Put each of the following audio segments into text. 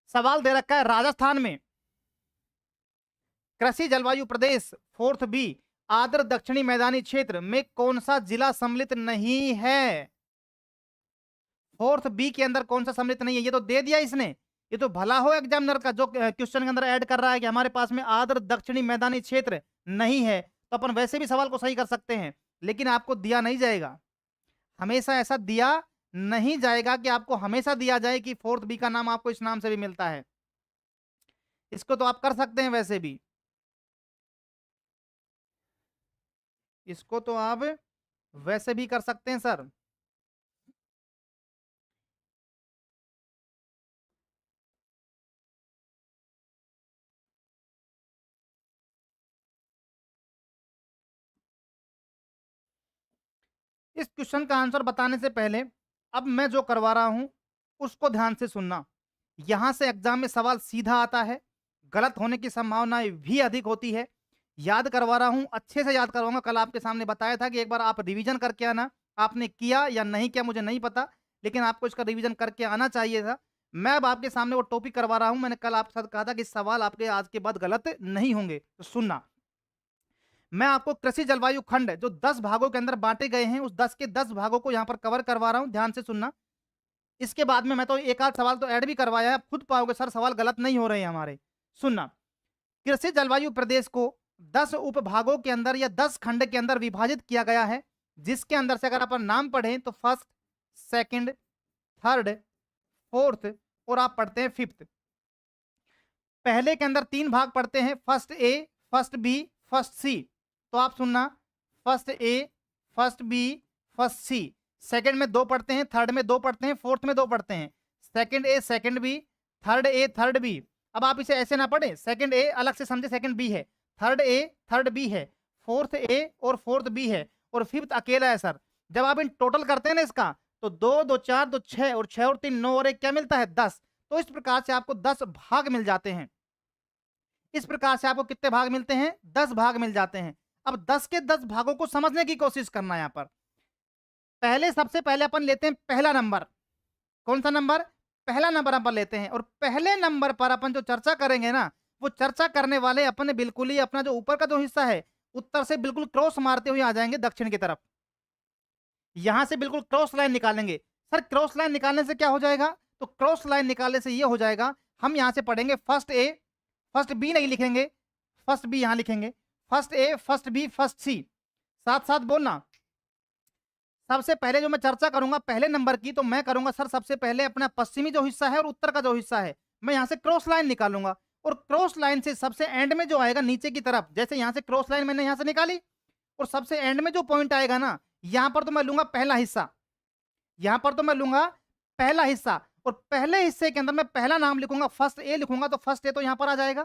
सवाल दे रखा है राजस्थान में कृषि जलवायु प्रदेश फोर्थ बी आर्द्र दक्षिणी मैदानी क्षेत्र में कौन सा जिला सम्मिलित नहीं है। फोर्थ बी के अंदर कौन सा सम्मिलित नहीं है, ये तो दे दिया इसने। ये तो भला हो एग्जामिनर का जो क्वेश्चन के अंदर ऐड कर रहा है कि हमारे पास में आर्द्र दक्षिणी मैदानी क्षेत्र नहीं है, तो अपन वैसे भी सवाल को सही कर सकते हैं, लेकिन आपको दिया नहीं जाएगा। हमेशा ऐसा दिया नहीं जाएगा कि आपको हमेशा दिया जाए कि फोर्थ बी का नाम आपको इस नाम से भी मिलता है। इसको तो आप कर सकते हैं वैसे भी, इसको तो आप वैसे भी कर सकते हैं सर। इस क्वेश्चन का आंसर बताने से पहले अब मैं जो करवा रहा हूं उसको ध्यान से सुनना। यहां से एग्जाम में सवाल सीधा आता है, गलत होने की संभावना भी अधिक होती है। याद करवा रहा हूं, अच्छे से याद करवाऊंगा। कल आपके सामने बताया था कि एक बार आप रिवीजन करके आना। आपने किया या नहीं किया मुझे नहीं पता, लेकिन आपको इसका रिवीजन करके आना चाहिए था। मैं अब आपके सामने वो टॉपिक करवा रहा हूं। मैंने कल आपके साथ कहा था कि सवाल आपके आज के बाद गलत नहीं होंगे, तो सुनना। मैं आपको कृषि जलवायु खंड जो 10 भागों के अंदर बांटे गए हैं, उस 10 के 10 भागों को यहां पर कवर करवा रहा हूं, ध्यान से सुनना। इसके बाद में मैं तो एक आध सवाल तो ऐड भी करवाया है, आप खुद पाओगे सर सवाल गलत नहीं हो रहे हैं हमारे। सुनना, कृषि जलवायु प्रदेश को 10 उपभागों के अंदर या 10 खंड के अंदर विभाजित किया गया है, जिसके अंदर से अगर अपन नाम पढ़ें तो फर्स्ट, सेकंड, थर्ड, फोर्थ और आप पढ़ते हैं फिफ्थ। पहले के अंदर 3 भाग पढ़ते हैं, first A, first B, first सी। तो आप सुनना, first A, first B, first C. Second में 2 पढ़ते हैं, थर्ड में 2 पढ़ते हैं, फोर्थ में 2 पढ़ते हैं। Second A, second B, third A, third B. अब आप इसे ऐसे ना पढ़े, सेकंड ए अलग से समझे, सेकंड बी है, थर्ड ए, थर्ड बी है, फोर्थ ए और फोर्थ बी है, और फिफ्थ अकेला है सर। जब आप इन टोटल करते हैं ना इसका, तो 2 2 4 2 6 और 6 और 3 9 और 1 क्या मिलता है 10। तो इस प्रकार से आपको 10 भाग मिल जाते हैं। इस प्रकार से आपको कितने भाग मिलते हैं, 10 भाग मिल जाते हैं। अब 10 के 10 भागों को समझने की कोशिश करना। यहां पर पहले सबसे पहले अपन लेते हैं पहला नंबर। कौन सा नंबर, पहला नंबर अपन लेते हैं। और पहले नंबर पर अपन जो चर्चा करेंगे ना, वो चर्चा करने वाले अपन बिल्कुल ही अपना जो ऊपर का जो हिस्सा है, उत्तर से बिल्कुल क्रॉस मारते हुए आ जाएंगे दक्षिण की तरफ। यहां से बिल्कुल क्रॉस लाइन निकालेंगे। सर क्रॉस लाइन निकालने से क्या हो जाएगा, तो क्रॉस लाइन निकालने से ये हो जाएगा, हम यहां से पढ़ेंगे फर्स्ट ए, फर्स्ट बी नहीं लिखेंगे, फर्स्ट बी यहां लिखेंगे, first A, first B, first सी। साथ साथ बोलना। सबसे पहले जो मैं चर्चा करूंगा पहले नंबर की, तो मैं करूंगा सर सबसे पहले अपना पश्चिमी जो हिस्सा है और उत्तर का जो हिस्सा है, मैं यहां से क्रॉस लाइन निकालूंगा। और क्रॉस लाइन से सबसे एंड में जो आएगा नीचे की तरफ, जैसे यहां से क्रॉस लाइन मैंने यहां से निकाली, और सबसे एंड में जो पॉइंट आएगा ना, यहां पर तो मैं लूंगा पहला हिस्सा। यहां पर तो मैं लूंगा पहला हिस्सा, और पहले हिस्से के अंदर मैं पहला नाम लिखूंगा, फर्स्ट ए लिखूंगा, तो फर्स्ट ए तो यहां पर आ जाएगा।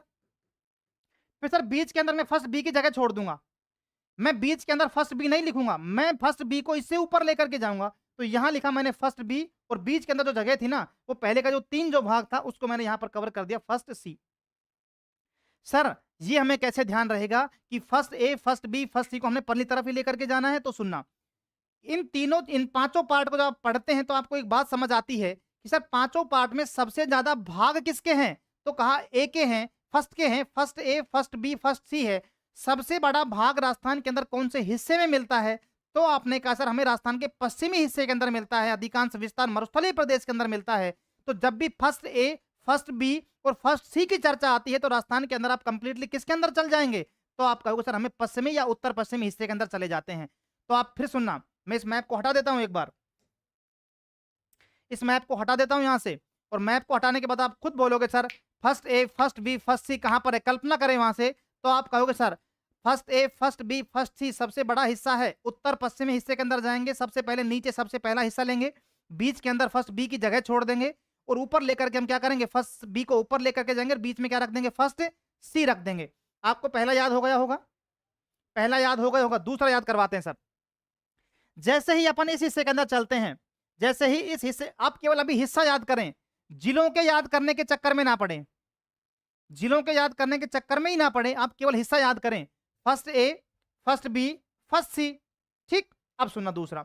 फिर सर बीच के अंदर मैं फर्स्ट बी की जगह छोड़ दूंगा। मैं बीच के अंदर फर्स्ट बी नहीं लिखूंगा, मैं फर्स्ट बी को इससे ऊपर लेकर के जाऊंगा। तो यहां लिखा मैंने फर्स्ट बी, और बीच के अंदर जो जगह थी ना, वो पहले का जो 3 जो भाग था उसको मैंने यहां पर कवर कर दिया फर्स्ट सी। सर ये हमें कैसे ध्यान रहेगा कि first A, first B, first सी को हमने पहली तरफ ही लेकर के जाना है। तो सुनना, इन पांचों पार्ट को जब आप पढ़ते हैं तो आपको एक बात समझ आती है कि सर पांचों पार्ट में सबसे ज्यादा भाग किसके हैं, तो कहा ए के हैं, फर्स्ट के हैं, first A, first B, first सी है। सबसे बड़ा भाग राजस्थान के अंदर कौन से हिस्से में मिलता है, तो आपने कहा सर हमें राजस्थान के पश्चिमी हिस्से के अंदर मिलता है, अधिकांश विस्तार मरुस्थलीय प्रदेश के अंदर मिलता है। तो जब भी फर्स्ट ए, फर्स्ट बी और फर्स्ट सी की चर्चा आती है, तो राजस्थान के अंदर आप कंप्लीटली किसके अंदर चल जाएंगे, तो आप कहोगे सर हमें पश्चिमी या उत्तर पश्चिमी हिस्से के अंदर चले जाते हैं। तो आप फिर सुनना, मैं इस मैप को हटा देता हूं एक बार, इस मैप को हटा देता हूं यहां से। और मैप को हटाने के बाद आप खुद बोलोगे sir first A, first B, first सी कहां पर है, कल्पना करें वहां से। तो आप कहोगे sir first A, first B, first सी सबसे बड़ा हिस्सा है, उत्तर पश्चिमी हिस्से के अंदर जाएंगे, सबसे पहले नीचे सबसे पहला हिस्सा लेंगे, बीच के अंदर फर्स्ट बी की जगह छोड़ देंगे, और ऊपर लेकर के हम क्या करेंगे, फर्स्ट बी को ऊपर लेकर के जाएंगे, और बीच में क्या रख देंगे, फर्स्ट सी रख देंगे। आपको पहला याद हो गया होगा, पहला याद हो गया होगा। दूसरा याद करवाते हैं सर। जैसे ही अपन इस हिस्से के अंदर चलते हैं, जैसे ही इस हिस्से, आप केवल अभी हिस्सा याद करें, जिलों के याद करने के चक्कर में ना पड़े, जिलों के याद करने के चक्कर में ही ना पड़े, आप केवल हिस्सा याद करें, first A, first B, first सी। ठीक, अब सुनना दूसरा,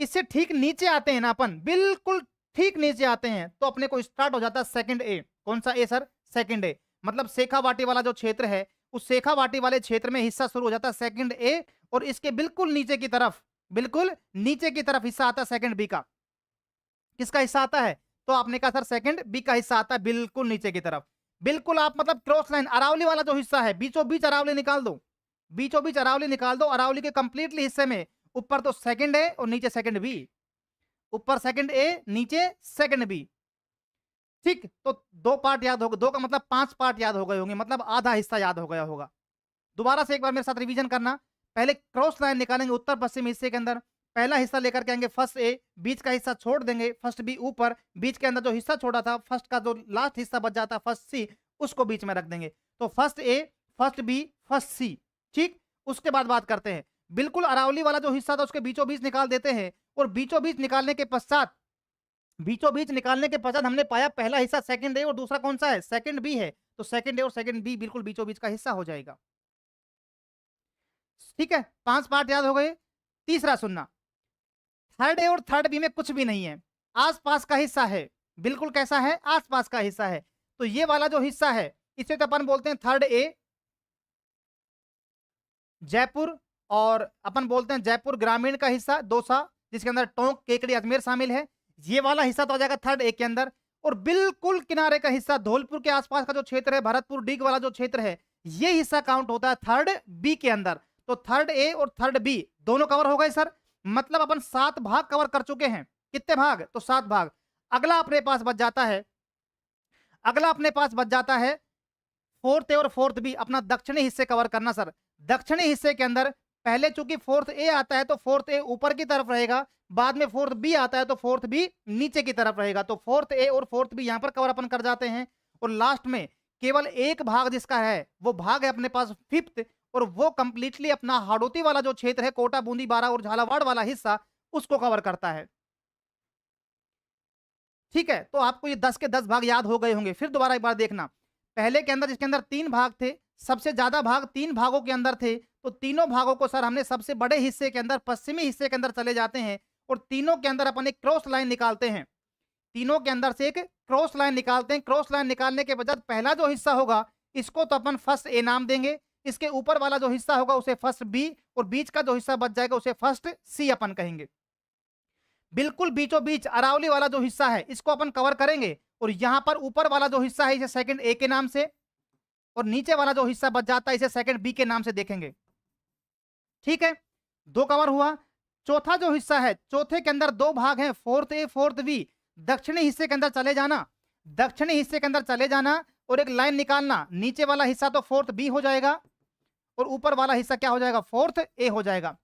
इससे ठीक नीचे आते हैं ना अपन, बिल्कुल ठीक नीचे आते हैं तो अपने को स्टार्ट हो जाता है सेकंड ए। कौन सा ए सर? सेकंड ए। मतलब शेखावाटी वाला जो क्षेत्र है, उस शेखावाटी वाले क्षेत्र में हिस्सा शुरू हो जाता है सेकंड ए, और इसके बिल्कुल नीचे की तरफ, बिल्कुल नीचे की तरफ हिस्सा आता है सेकंड बी का। किसका हिस्सा आता है? तो आपने कहा सर सेकंड बी का हिस्सा आता है बिल्कुल नीचे की तरफ। बिल्कुल आप मतलब क्रॉस लाइन अरावली वाला जो हिस्सा है, बीचों बीच अरावली निकाल दो, बीचों बीच अरावली निकाल दो। अरावली के कंप्लीटली हिस्से में ऊपर तो सेकंड ए और नीचे सेकंड बी, ऊपर सेकंड ए नीचे सेकंड बी। ठीक, तो दो पार्ट याद हो गए, दो का मतलब 5 पार्ट याद हो गए होंगे, मतलब आधा हिस्सा याद हो गया होगा। दोबारा से एक बार मेरे साथ रिवीजन करना। पहले क्रॉस लाइन निकालेंगे उत्तर पश्चिम हिस्से के अंदर, पहला हिस्सा लेकर के आएंगे फर्स्ट ए, बीच का हिस्सा छोड़ देंगे फर्स्ट बी ऊपर, बीच के अंदर जो हिस्सा छोड़ा था फर्स्ट का जो लास्ट हिस्सा बच जाता फर्स्ट सी, उसको बीच में रख देंगे। तो first A, first B, first सी। ठीक, उसके बाद बात करते हैं बिल्कुल अरावली वाला जो हिस्सा था उसके बीचों बीच निकाल देते हैं, और बीचों बीच निकालने के पश्चात, बीचों बीच निकालने के पश्चात हमने पाया पहला हिस्सा सेकंड ए और दूसरा कौन सा है? सेकंड बी है। तो सेकंड ए और सेकंड बी बिल्कुल बीचों बीच का हिस्सा हो जाएगा। ठीक है, 5 पार्ट याद हो गए। तीसरा सुनना, थर्ड ए और थर्ड बी में कुछ भी नहीं है, आसपास का हिस्सा है। बिल्कुल कैसा है? आसपास का हिस्सा है। तो ये वाला जो हिस्सा है इसे तो अपन बोलते हैं थर्ड ए जयपुर, और अपन बोलते हैं जयपुर ग्रामीण का हिस्सा दौसा, जिसके अंदर टोंक, केकड़ी, अजमेर शामिल है। ये वाला हिस्सा तो आ जाएगा थर्ड ए के अंदर। और बिल्कुल किनारे का हिस्सा धौलपुर के आसपास का जो क्षेत्र है, भरतपुर डीग वाला जो क्षेत्र है, ये हिस्सा काउंट होता है थर्ड बी के अंदर। तो थर्ड ए और थर्ड बी दोनों कवर हो गए सर। मतलब अपन 7 भाग कवर कर चुके हैं। कितने भाग? तो 7 भाग। अगला अपने पास बच जाता है, अगला अपने पास बच जाता है फोर्थ ए और फोर्थ बी, अपना दक्षिणी हिस्से कवर करना सर। दक्षिणी हिस्से के अंदर पहले चूंकि फोर्थ ए आता है तो फोर्थ ए ऊपर की तरफ रहेगा, बाद में फोर्थ बी आता है तो फोर्थ बी नीचे की तरफ रहेगा। तो फोर्थ ए और फोर्थ बी यहां पर कवर अपन कर जाते हैं। और लास्ट में केवल एक भाग जिसका है वो भाग है अपने पास फिफ्थ, और वो कंप्लीटली अपना हाड़ौती वाला जो क्षेत्र है, कोटा, बूंदी, बारा और झालावाड़ वाला हिस्सा, उसको कवर करता है। ठीक है, तो आपको ये 10 के 10 भाग याद हो गए होंगे। फिर दोबारा एक बार देखना, पहले के अंदर जिसके अंदर 3 भाग थे, सबसे ज्यादा भाग 3 भागों के अंदर थे, तो तीनों भागों को सर हमने सबसे बड़े हिस्से के अंदर, पश्चिमी हिस्से के अंदर चले जाते हैं, और तीनों के अंदर अपन एक क्रॉस लाइन निकालते हैं। तीनों के अंदर से एक क्रॉस लाइन निकालते हैं। क्रॉस लाइन निकालने के बाद पहला जो हिस्सा होगा इसको तो अपन फर्स्ट ए नाम देंगे, इसके ऊपर वाला जो हिस्सा होगा उसे फर्स्ट बी, और बीच का जो हिस्सा बच जाएगा उसे फर्स्ट सी अपन कहेंगे। बिल्कुल बीचों बीच अरावली वाला जो हिस्सा है इसको अपन कवर करेंगे, और यहां पर ऊपर वाला जो हिस्सा है इसे सेकंड ए के नाम से, और नीचे वाला जो हिस्सा बच जाता है इसे सेकंड बी के नाम से देखेंगे। ठीक है, 2 कवर हुआ। चौथा जो हिस्सा है, चौथे के अंदर 2 भाग हैं, फोर्थ ए फोर्थ बी। दक्षिणी हिस्से के अंदर चले जाना, दक्षिणी हिस्से के अंदर चले जाना, और एक लाइन निकालना। नीचे वाला हिस्सा तो फोर्थ बी हो जाएगा, और ऊपर वाला हिस्सा क्या हो जाएगा? फोर्थ ए हो जाएगा।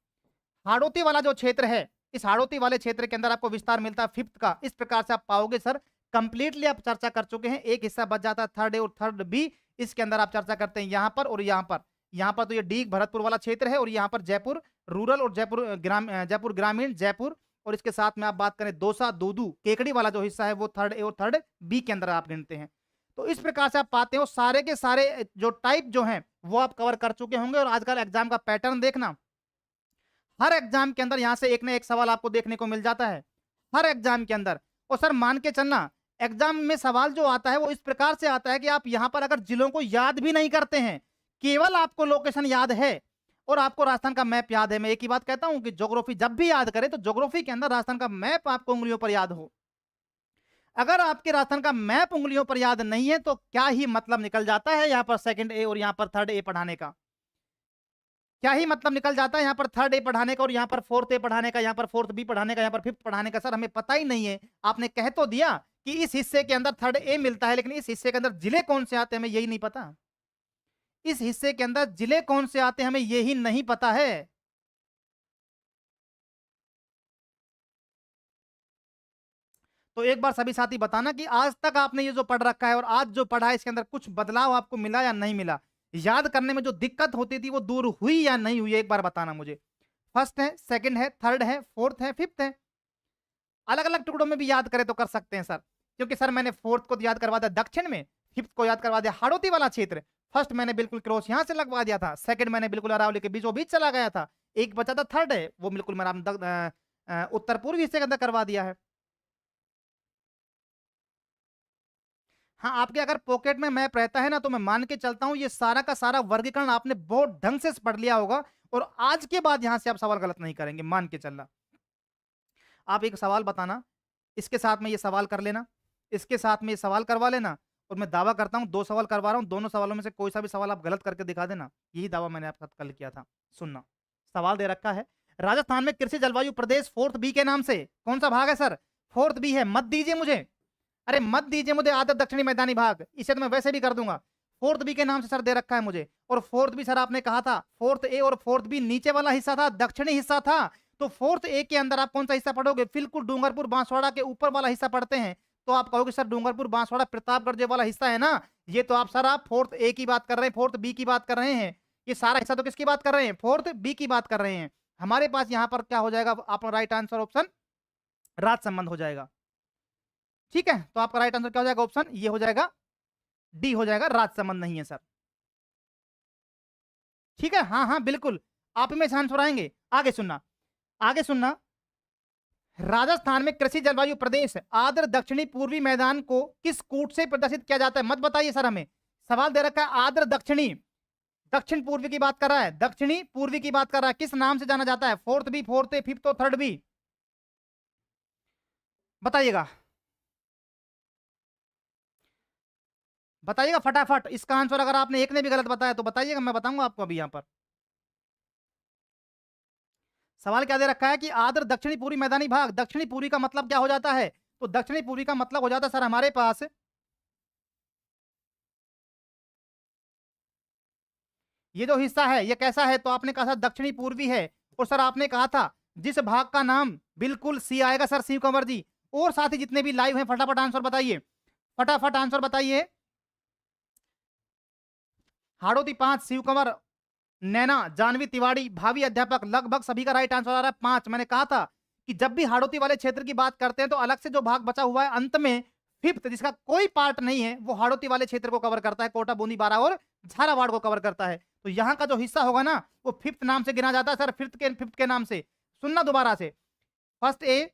हाड़ौती वाला जो क्षेत्र है, इस हाड़ौती वाले क्षेत्र के अंदर आपको विस्तार मिलता है फिफ्थ का। इस प्रकार से आप पाओगे सर। कंप्लीटली आप चर्चा कर चुके हैं। एक हिस्सा बच जाता है थर्ड ए और थर्ड बी, इसके अंदर आप चर्चा करते हैं यहां पर और यहां पर। यहां पर तो ये डीग भरतपुर वाला क्षेत्र है, और यहां पर जयपुर रूरल और जयपुर ग्रामीण जयपुर, और इसके साथ में आप बात करें दौसा, दूदू, केकड़ी वाला जो हिस्सा है वो थर्ड ए और थर्ड बी के अंदर आप गिनते हैं। तो इस प्रकार से आप पाते हो सारे के सारे जो टाइप जो हैं वो आप कवर कर चुके होंगे। और आजकल एग्जाम का पैटर्न देखना, हर एग्जाम के अंदर यहां से एक ना एक सवाल आपको देखने को मिल जाता है, हर एग्जाम के अंदर। और सर मान के चलना, एग्जाम में सवाल जो आता है वो इस प्रकार से आता है कि आप यहां पर अगर जिलों को याद भी नहीं करते हैं, केवल आपको लोकेशन याद है और आपको राजस्थान का मैप याद है। मैं एक ही बात कहता हूं कि ज्योग्राफी जब भी याद करें तो ज्योग्राफी के अंदर राजस्थान का मैप आपको उंगलियों पर याद हो। अगर आपके राजस्थान का मैप उंगलियों पर याद नहीं है तो क्या ही मतलब निकल जाता है यहां पर सेकंड ए और यहां पर थर्ड ए पढ़ाने का। क्या ही मतलब निकल जाता है यहाँ पर थर्ड ए पढ़ाने का, और यहाँ पर फोर्थ ए पढ़ाने का, यहाँ पर फोर्थ बी पढ़ाने का, यहाँ पर फिफ्थ पढ़ाने का। सर हमें पता ही नहीं है। आपने कह तो दिया कि इस हिस्से के अंदर थर्ड ए मिलता है, लेकिन इस हिस्से के अंदर जिले कौन से आते हैं हमें यही नहीं पता। इस हिस्से के अंदर जिले कौन से आते हैं हमें यही नहीं पता है। तो एक बार सभी साथी बताना कि आज तक आपने ये जो पढ़ रखा है और आज जो पढ़ा है इसके अंदर कुछ बदलाव आपको मिला या नहीं मिला। याद करने में जो दिक्कत होती थी वो दूर हुई या नहीं हुई, एक बार बताना मुझे। फर्स्ट है, सेकंड है, थर्ड है, फोर्थ है, फिफ्थ है। अलग अलग टुकड़ों में भी याद करें तो कर सकते हैं सर, क्योंकि सर मैंने फोर्थ को याद करवा दिया दक्षिण में, फिफ्थ को याद करवा दिया हाड़ौती वाला क्षेत्र, फर्स्ट मैंने बिल्कुल क्रॉस यहां से लगवा दिया था, सेकंड मैंने बिल्कुल अरावली के बीचों बीच चला गया था, एक बचा था थर्ड है वो बिल्कुल मेरा उत्तर पूर्वी हिस्से के अंदर करवा दिया है। हाँ, आपके अगर पॉकेट में मैप रहता है ना, तो मैं मान के चलता हूँ ये सारा का सारा वर्गीकरण आपने बहुत ढंग से पढ़ लिया होगा और आज के बाद यहाँ से आप सवाल गलत नहीं करेंगे, मान के चलना। आप एक सवाल बताना, इसके साथ में ये सवाल कर लेना, इसके साथ में ये सवाल करवा लेना और मैं दावा करता हूँ 2 सवाल करवा रहा हूँ, दोनों सवालों में से कोई सा भी सवाल आप गलत करके दिखा देना, यही दावा मैंने आपके साथ कल किया था। सुनना, सवाल दे रखा है, राजस्थान में कृषि जलवायु प्रदेश 4th बी के नाम से कौन-सा भाग है सर? 4th बी है, मत दीजिए मुझे। अरे मत दीजिए मुझे आधा दक्षिणी मैदानी भाग, इसे तो मैं वैसे भी कर दूँगा। 4th बी के नाम से सर दे रखा है मुझे और 4th बी सर आपने कहा था, 4th ए और 4th बी नीचे वाला हिस्सा था, दक्षिणी हिस्सा था। तो 4th ए के अंदर आप कौन-सा हिस्सा पढ़ोगे? बिल्कुल डूंगरपुर बांसवाड़ा के ऊपर वाला हिस्सा पढ़ते हैं। तो आप कहोगे सर डूंगरपुर बांसवाड़ा प्रतापगढ़ जो वाला हिस्सा है ना, ये तो आप सर आप 4th ए की बात कर रहे हैं, 4th बी की बात कर रहे हैं। ये सारा हिस्सा तो किसकी बात कर रहे हैं? 4th बी की बात कर रहे हैं। हमारे पास यहाँ पर क्या हो जाएगा? आपका राइट आंसर ऑप्शन राजसमंद हो जाएगा। ठीक है? तो आपका राइट आंसर क्या हो जाएगा ऑप्शन? ये हो जाएगा, डी हो जाएगा, राजसमंद नहीं है सर। ठीक है? हाँ, हाँ, बिल्कुल। आप में आंसर आएँगे। आगे सुनना, आगे सुनना। राजस्थान में कृषि जलवायु प्रदेश आर्द्र दक्षिणी पूर्वी मैदान को किस कूट से प्रदर्शित किया जाता है? मत बताइए सर हमें। सवाल दे रखा है आर्द्र दक्षिणी, दक्षिण पूर्वी की बात कर रहा है, दक्षिणी पूर्वी की बात कर रहा है। किस नाम से जाना जाता है? 4th बी, 4th ए, 5th और 3rd बी? बताइएगा। बताइएगा फटाफट। इसका आंसर अगर आपने एक ने भी गलत बताया तो बताइएगा, मैं बताऊंगा आपको अभी यहाँ पर। सवाल क्या दे रखा है कि आर्द्र दक्षिणी पूर्वी मैदानी भाग, दक्षिणी पूर्वी का मतलब क्या हो जाता है? तो दक्षिणी पूर्वी का मतलब हो जाता है सर हमारे पास, ये जो हिस्सा है ये कैसा है? तो आपने कहा था दक्षिणी पूर्वी है और सर आपने कहा था जिस भाग का नाम बिल्कुल सी आएगा सर, शिव कंवर जी। और साथ ही जितने भी लाइव हैं फटाफट आंसर बताइए, फटाफट आंसर बताइए। हाड़ोती 5, शिव कंवर, नैना, जानवी तिवाड़ी, भावी अध्यापक, लगभग सभी का राइट आंसर आ रहा है 5। मैंने कहा था कि जब भी हाड़ोती वाले क्षेत्र की बात करते हैं तो अलग से जो भाग बचा हुआ है अंत में 5th जिसका कोई पार्ट नहीं है वो हाड़ोती वाले क्षेत्र को कवर करता है, कोटा, बूंदी, बारा और झालावाड़ को कवर करता है। तो यहाँ का जो हिस्सा होगा ना वो 5th नाम से गिना जाता है सर, 5th के नाम से। सुनना दोबारा से, फर्स्ट ए,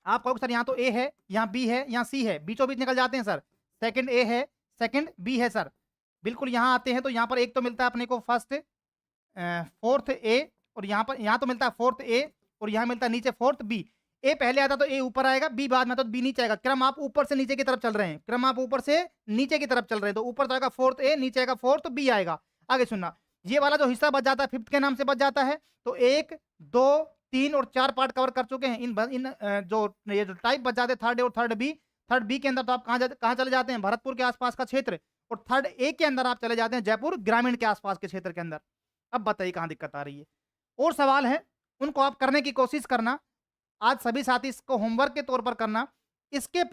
आप कहोगे सर यहाँ तो ए है, यहाँ बी है, यहाँ सी है, बीचों बीच निकल जाते हैं सर। सेकंड ए है, सेकंड बी है सर। बिल्कुल यहाँ आते हैं तो यहाँ पर एक तो मिलता है अपने को फर्स्ट, 4th ए और यहाँ तो मिलता है 4th ए और यहाँ मिलता है नीचे 4th बी। ए पहले आता तो ए ऊपर आएगा, बी बाद में तो बी नीचे आएगा। क्रम आप ऊपर से नीचे की तरफ चल रहे हैं, क्रम आप ऊपर से नीचे की तरफ चल रहे हैं। तो ऊपर तो आएगा 4th ए, नीचे आएगा 4th बी आएगा। आगे सुनना, ये वाला जो हिस्सा बच जाता है 5th के नाम से बच जाता है। तो 1, 2, 3 और 4 पार्ट कवर कर चुके हैं। जो ये जो टाइप बच जाते हैं 3rd ए और 3rd बी। 3rd बी के अंदर तो आप कहाँ चले जाते हैं? भरतपुर के आसपास का क्षेत्र। और 3rd ए के अंदर आप चले जाते हैं जयपुर ग्रामीण के आसपास के क्षेत्र के अंदर। अब बताइए कहाँ दिक्कत आ रही है? और सवाल है उनको आप करने की कोशिश करना। आज सभी साथी इसको होमवर्क के तौर पर करना। इसके